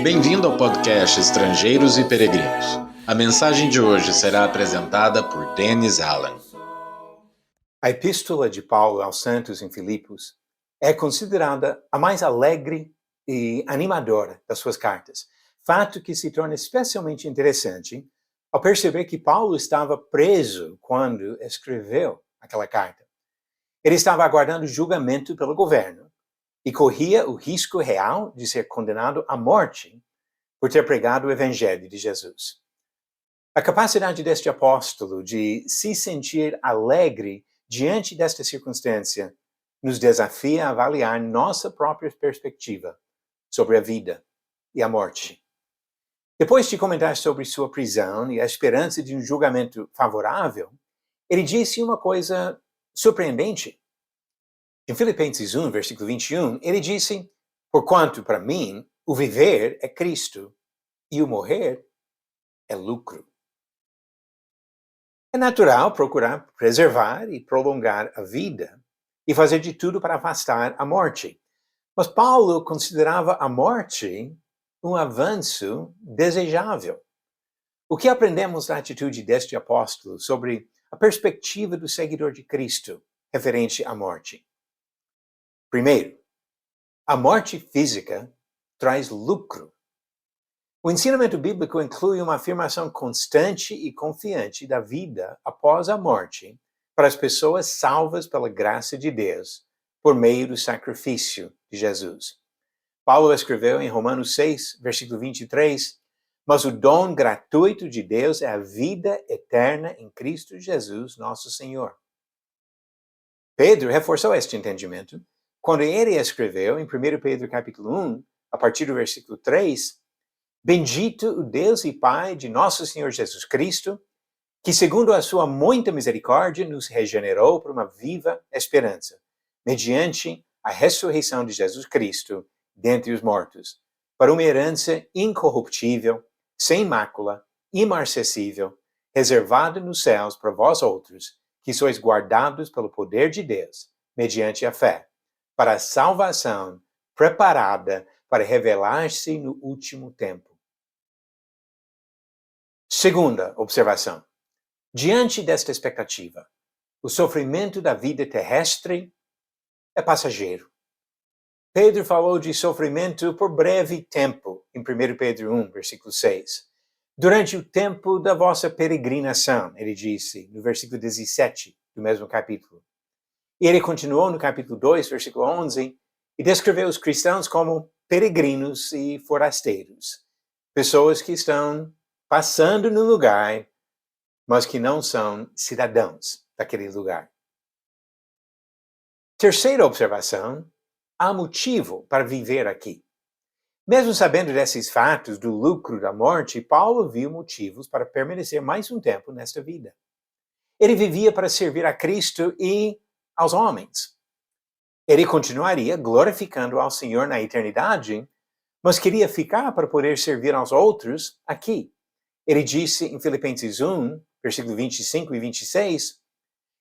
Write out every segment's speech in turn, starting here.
Bem-vindo ao podcast Estrangeiros e Peregrinos. A mensagem de hoje será apresentada por Dennis Allen. A Epístola de Paulo aos Santos em Filipos é considerada a mais alegre e animadora das suas cartas, fato que se torna especialmente interessante ao perceber que Paulo estava preso quando escreveu aquela carta. Ele estava aguardando julgamento pelo governo e corria o risco real de ser condenado à morte por ter pregado o Evangelho de Jesus. A capacidade deste apóstolo de se sentir alegre diante desta circunstância nos desafia a avaliar nossa própria perspectiva sobre a vida e a morte. Depois de comentar sobre sua prisão e a esperança de um julgamento favorável, ele disse uma coisa surpreendente. Em Filipenses 1, versículo 21, ele disse: "Porquanto para mim o viver é Cristo e o morrer é lucro." É natural procurar preservar e prolongar a vida e fazer de tudo para afastar a morte. Mas Paulo considerava a morte um avanço desejável. O que aprendemos da atitude deste apóstolo sobre a perspectiva do seguidor de Cristo referente à morte? Primeiro, a morte física traz lucro. O ensinamento bíblico inclui uma afirmação constante e confiante da vida após a morte para as pessoas salvas pela graça de Deus por meio do sacrifício de Jesus. Paulo escreveu em Romanos 6, versículo 23, "Mas o dom gratuito de Deus é a vida eterna em Cristo Jesus, nosso Senhor." Pedro reforçou este entendimento quando ele escreveu em 1 Pedro capítulo 1, a partir do versículo 3, "Bendito o Deus e Pai de nosso Senhor Jesus Cristo, que segundo a sua muita misericórdia nos regenerou por uma viva esperança, mediante a ressurreição de Jesus Cristo dentre os mortos, para uma herança incorruptível, sem mácula, imarcessível, reservada nos céus para vós outros, que sois guardados pelo poder de Deus, mediante a fé, para a salvação preparada para revelar-se no último tempo." Segunda observação. Diante desta expectativa, o sofrimento da vida terrestre é passageiro. Pedro falou de sofrimento por breve tempo, em 1 Pedro 1, versículo 6. Durante o tempo da vossa peregrinação, ele disse, no versículo 17 do mesmo capítulo. E ele continuou no capítulo 2, versículo 11, e descreveu os cristãos como peregrinos e forasteiros. Pessoas que estão passando no lugar, mas que não são cidadãos daquele lugar. Terceira observação, há motivo para viver aqui. Mesmo sabendo desses fatos do lucro da morte, Paulo viu motivos para permanecer mais um tempo nesta vida. Ele vivia para servir a Cristo e aos homens. Ele continuaria glorificando ao Senhor na eternidade, mas queria ficar para poder servir aos outros aqui. Ele disse em Filipenses 1, versículo 25 e 26,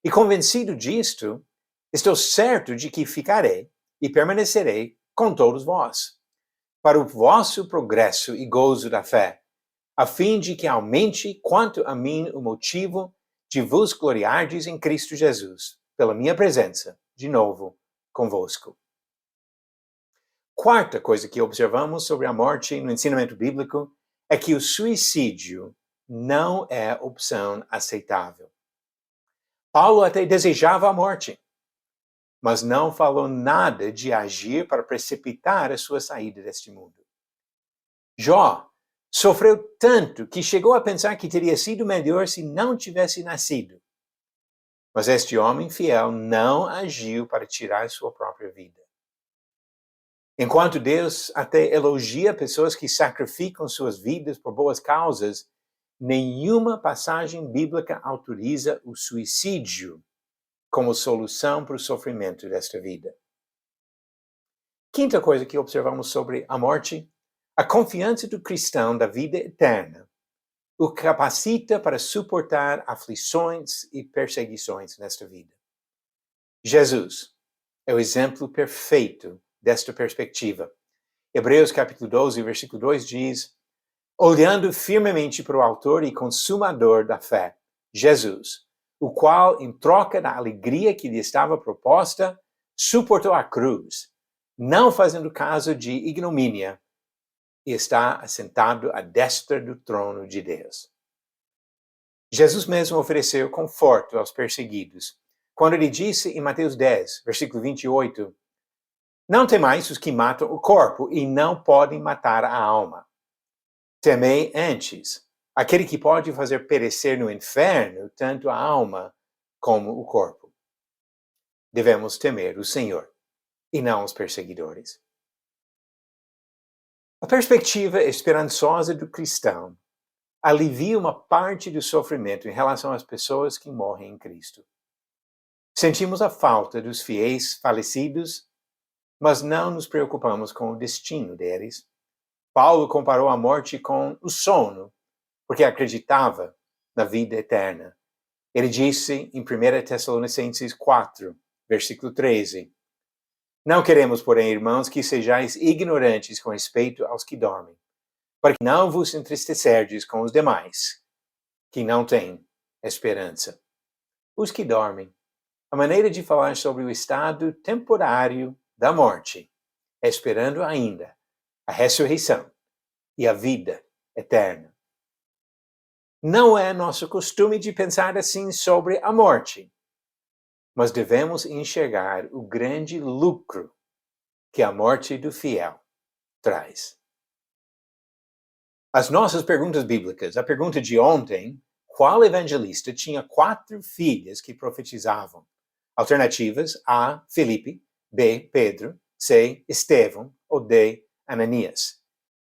"E convencido disto, estou certo de que ficarei e permanecerei com todos vós, para o vosso progresso e gozo da fé, a fim de que aumente quanto a mim o motivo de vos gloriardes em Cristo Jesus, pela minha presença, de novo, convosco." Quarta coisa que observamos sobre a morte no ensinamento bíblico é que o suicídio não é opção aceitável. Paulo até desejava a morte, mas não falou nada de agir para precipitar a sua saída deste mundo. Jó sofreu tanto que chegou a pensar que teria sido melhor se não tivesse nascido. Mas este homem fiel não agiu para tirar sua própria vida. Enquanto Deus até elogia pessoas que sacrificam suas vidas por boas causas, nenhuma passagem bíblica autoriza o suicídio como solução para o sofrimento desta vida. Quinta coisa que observamos sobre a morte, a confiança do cristão da vida eterna o capacita para suportar aflições e perseguições nesta vida. Jesus é o exemplo perfeito desta perspectiva. Hebreus capítulo 12, versículo 2 diz: olhando firmemente para o autor e consumador da fé, Jesus, o qual, em troca da alegria que lhe estava proposta, suportou a cruz, não fazendo caso de ignomínia, e está assentado à destra do trono de Deus. Jesus mesmo ofereceu conforto aos perseguidos, quando ele disse em Mateus 10, versículo 28, não temais os que matam o corpo e não podem matar a alma. Temei antes aquele que pode fazer perecer no inferno tanto a alma como o corpo. Devemos temer o Senhor e não os perseguidores. A perspectiva esperançosa do cristão alivia uma parte do sofrimento em relação às pessoas que morrem em Cristo. Sentimos a falta dos fiéis falecidos, mas não nos preocupamos com o destino deles. Paulo comparou a morte com o sono, porque acreditava na vida eterna. Ele disse em 1 Tessalonicenses 4, versículo 13, não queremos, porém, irmãos, que sejais ignorantes com respeito aos que dormem, para que não vos entristecerdes com os demais, que não têm esperança. Os que dormem. A maneira de falar sobre o estado temporário da morte, esperando ainda a ressurreição e a vida eterna. Não é nosso costume de pensar assim sobre a morte, mas devemos enxergar o grande lucro que a morte do fiel traz. As nossas perguntas bíblicas. A pergunta de ontem, qual evangelista tinha 4 filhas que profetizavam? Alternativas: A. Filipe, B. Pedro, C. Estevão ou D. Ananias.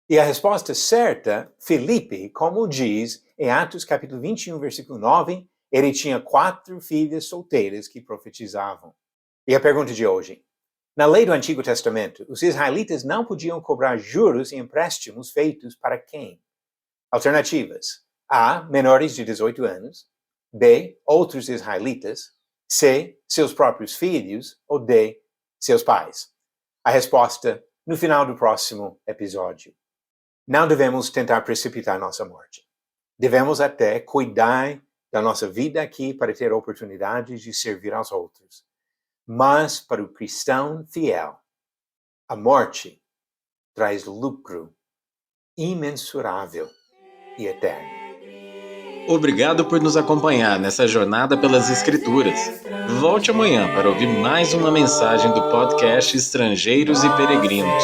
E a resposta certa, Filipe, como diz em Atos capítulo 21, versículo 9, ele tinha 4 filhas solteiras que profetizavam. E a pergunta de hoje. Na lei do Antigo Testamento, os israelitas não podiam cobrar juros e empréstimos feitos para quem? Alternativas: A. Menores de 18 anos, B. Outros israelitas, C. Seus próprios filhos ou D. Seus pais. A resposta no final do próximo episódio. Não devemos tentar precipitar nossa morte. Devemos até cuidar da nossa vida aqui para ter oportunidades de servir aos outros. Mas para o cristão fiel, a morte traz lucro imensurável e eterno. Obrigado por nos acompanhar nessa jornada pelas Escrituras. Volte amanhã para ouvir mais uma mensagem do podcast Estrangeiros e Peregrinos.